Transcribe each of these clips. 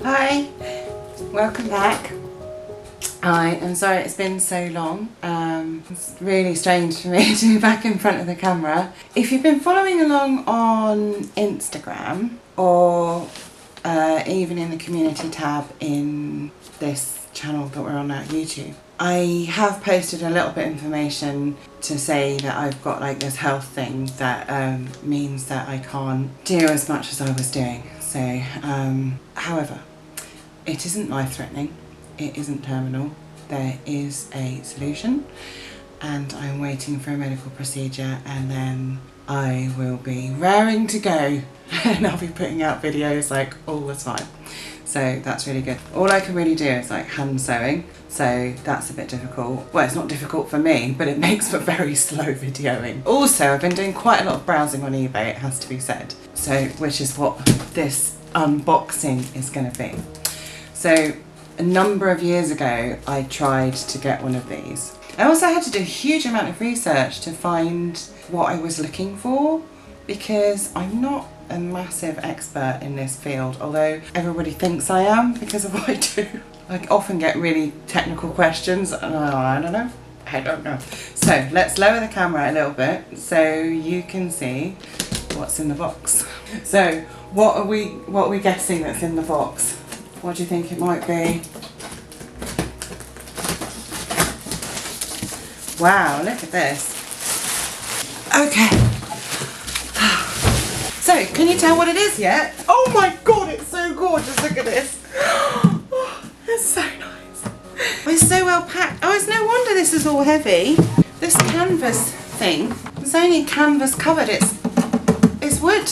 Hi, welcome back. I am sorry it's been so long. It's really strange for me to be back in front of the camera. If you've been following along on Instagram or even in the community tab in this channel that we're on now, YouTube, I have posted a little bit of information to say that I've got like this health thing that means that I can't do as much as I was doing. So, however, it isn't life-threatening, it isn't terminal, there is a solution and I'm waiting for a medical procedure and then I will be raring to go and I'll be putting out videos like all the time. So that's really good. All I can really do is like hand sewing, so that's a bit difficult. Well, it's not difficult for me, but it makes for very slow videoing. Also, I've been doing quite a lot of browsing on eBay, it has to be said. So, which is what this unboxing is going to be. So, a number of years ago, I tried to get one of these. I also had to do a huge amount of research to find what I was looking for, because I'm not a massive expert in this field, although everybody thinks I am because of what I do. I often get really technical questions and I don't know. So let's lower the camera a little bit so you can see what's in the box. So what are we guessing that's in the box? What do you think it might be? Wow, look at this. Okay. So, can you tell what it is yet? Oh my god, it's so gorgeous, look at this. Oh, it's so nice. It's so well packed. Oh, it's no wonder this is all heavy. This canvas thing, it's only canvas covered, it's wood.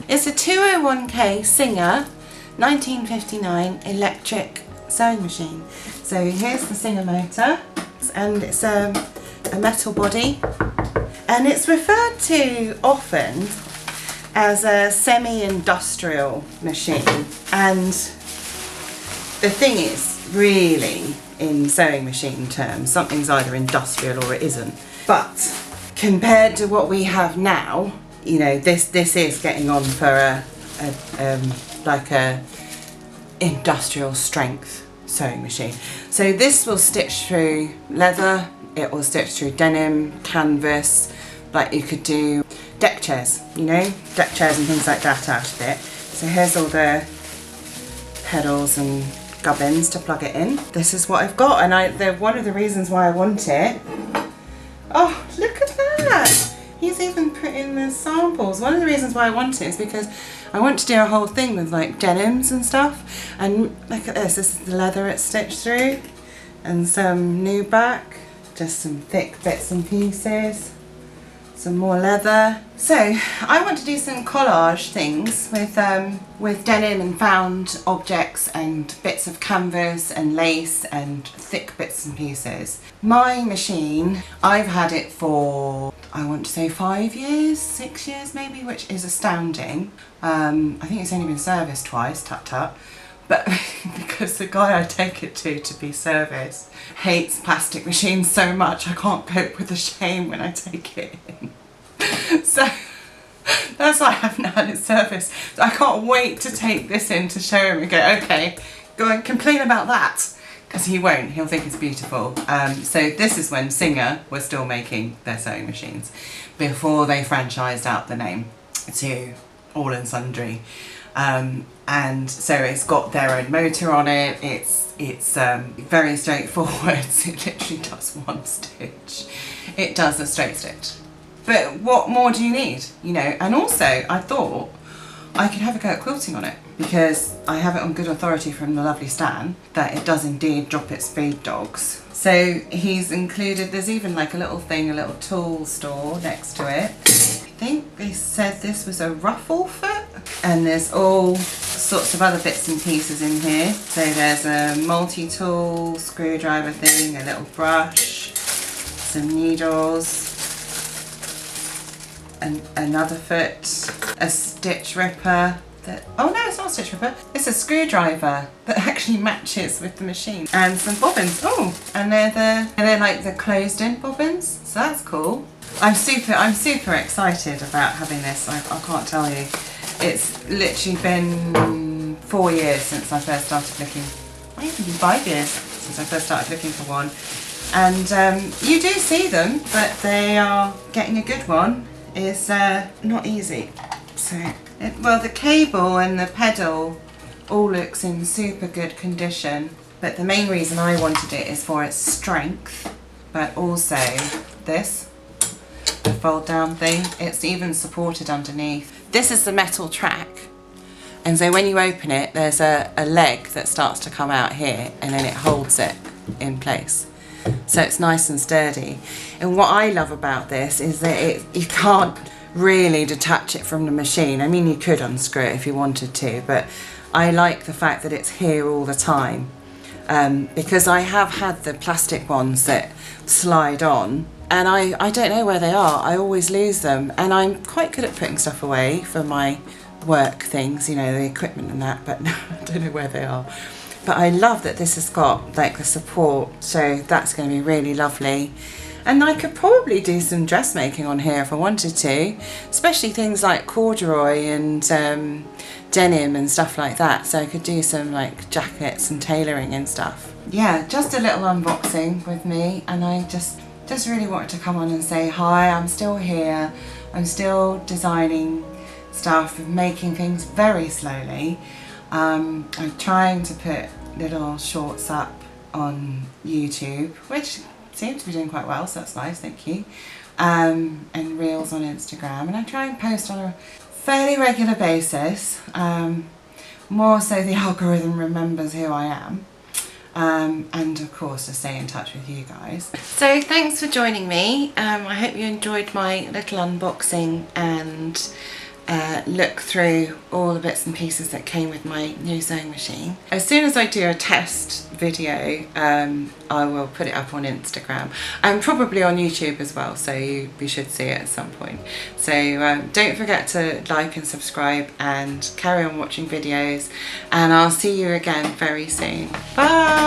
It's a 201K Singer 1959 electric sewing machine. So here's the Singer motor, and it's a metal body, and it's referred to often as a semi-industrial machine. And the thing is, really, in sewing machine terms, something's either industrial or it isn't. But compared to what we have now, you know, this is getting on for a industrial strength sewing machine. So this will stitch through leather, it will stitch through denim, canvas, like you could do deck chairs, you know, deck chairs and things like that out of it. So here's all the pedals and gubbins to plug it in. This is what I've got, and they're one of the reasons why I want it. Oh, look at that! He's even put in the samples. One of the reasons why I want it is because I want to do a whole thing with like denims and stuff. And look at this, this is the leather it's stitched through, and some nubuck, just some thick bits and pieces, some more leather. So I want to do some collage things with denim and found objects and bits of canvas and lace and thick bits and pieces. My machine, I've had it for, I want to say 5 years, 6 years maybe, which is astounding. I think it's only been serviced twice, tut tut. But because the guy I take it to be serviced hates plastic machines so much, I can't cope with the shame when I take it in. So that's why I haven't had it serviced. So I can't wait to take this in to show him and go, okay, go and complain about that. Because he won't, he'll think it's beautiful. So this is when Singer were still making their sewing machines, before they franchised out the name to all and sundry. And so it's got their own motor on it. It's very straightforward. It literally does one stitch. It does a straight stitch. But what more do you need? You know, and also I thought I could have a go at quilting on it, because I have it on good authority from the lovely Stan that it does indeed drop its feed dogs. So he's included, there's even like a little thing, a little tool store next to it. I think they said this was a ruffle foot, and there's all sorts of other bits and pieces in here. So there's a multi-tool screwdriver thing, a little brush, some needles, and another foot, a stitch ripper. Oh no, it's not a stitch ripper, it's a screwdriver that actually matches with the machine, and some bobbins. Oh, and they're like the closed in bobbins, so that's cool. I'm super excited about having this. I can't tell you. It's literally been 4 years since I first started looking, might even be 5 years since I first started looking for one. And you do see them, but they are, getting a good one is not easy. So, well, the cable and the pedal all looks in super good condition, but the main reason I wanted it is for its strength, but also this, the fold down thing, it's even supported underneath. This is the metal track, and so when you open it, there's a leg that starts to come out here, and then it holds it in place. So it's nice and sturdy. And what I love about this is that you can't really detach it from the machine. I mean, you could unscrew it if you wanted to, but I like the fact that it's here all the time, because I have had the plastic ones that slide on, and I don't know where they are. I always lose them, and I'm quite good at putting stuff away for my work things, you know, the equipment and that, but I don't know where they are. But I love that this has got like the support, so that's going to be really lovely. And I could probably do some dressmaking on here if I wanted to, especially things like corduroy and denim and stuff like that. So I could do some like jackets and tailoring and stuff. Yeah, just a little unboxing with me, and I just really wanted to come on and say hi. I'm still here. I'm still designing stuff and making things very slowly. I'm trying to put little shorts up on YouTube, which seems to be doing quite well, so that's nice, thank you. And reels on Instagram, and I try and post on a fairly regular basis, more so the algorithm remembers who I am, and of course to stay in touch with you guys. So thanks for joining me. I hope you enjoyed my little unboxing and look through all the bits and pieces that came with my new sewing machine. As soon as I do a test video, I will put it up on Instagram and probably on YouTube as well, so you should see it at some point. So don't forget to like and subscribe and carry on watching videos, and I'll see you again very soon. Bye!